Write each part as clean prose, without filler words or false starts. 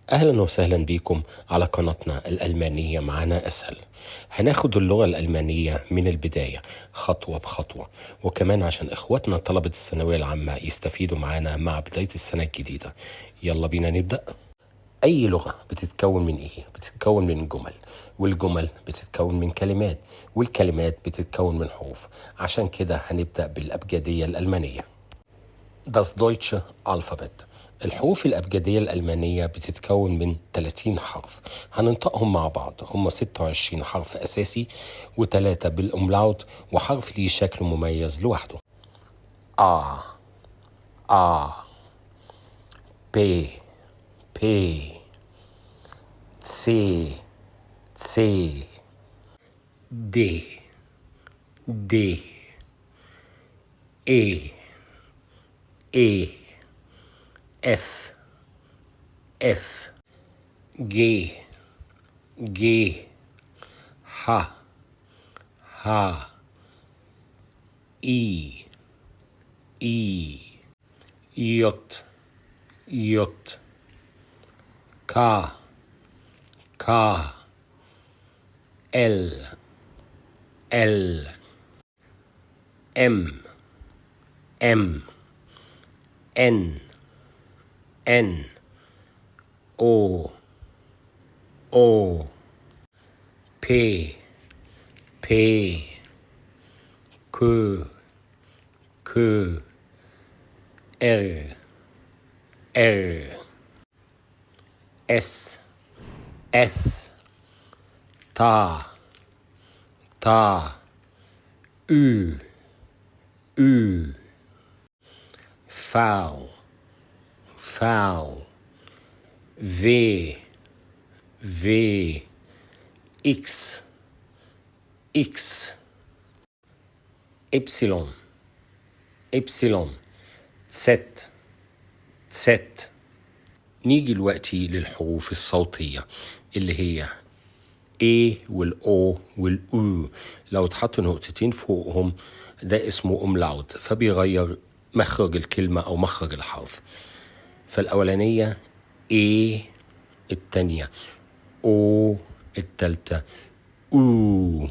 أهلا وسهلا بكم على قناتنا الألمانية معنا أسهل. هناخد اللغة الألمانية من البداية خطوة بخطوة، وكمان عشان إخواتنا طلبة الثانوية العامة يستفيدوا معنا مع بداية السنة الجديدة. يلا بينا نبدأ. أي لغة بتتكون من إيه؟ بتتكون من جمل، والجمل بتتكون من كلمات، والكلمات بتتكون من حروف. عشان كده هنبدأ بالأبجدية الألمانية. Das deutsche Alphabet. الحروف الأبجدية الألمانية بتتكون من 30 حرف، هننطقهم مع بعض. هم 26 حرف أساسي و3 بالأملاوت، وحرف ليه شكل مميز لوحده. A A B B C C D D E E F F G G H H I I J J K K L L M M N N O O P P Q Q R R S S تا تا U U V V V V X X Y Y Z Z. نيجي دلوقتي للحروف الصوتية اللي هي A والO والU. لو اتحطوا نقطتين فوقهم ده اسمه أملاوت، فبيغير مخرج الكلمة أو مخرج الحرف. فالأولانية A، التانية O، التالتة U.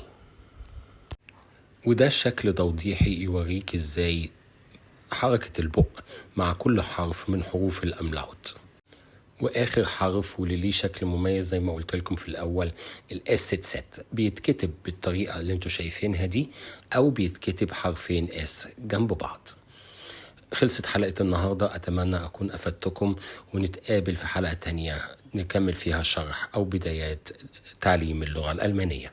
وده شكل توضيحي يوريك ازاي حركة البق مع كل حرف من حروف الأملاوت. واخر حرف واللي ليه شكل مميز زي ما قلت لكم في الاول الاس ست، بيتكتب بالطريقه اللي انتوا شايفينها دي، او بيتكتب حرفين اس جنب بعض. خلصت حلقه النهارده، اتمنى اكون افدتكم، ونتقابل في حلقه تانية نكمل فيها شرح او بدايات تعليم اللغه الالمانيه.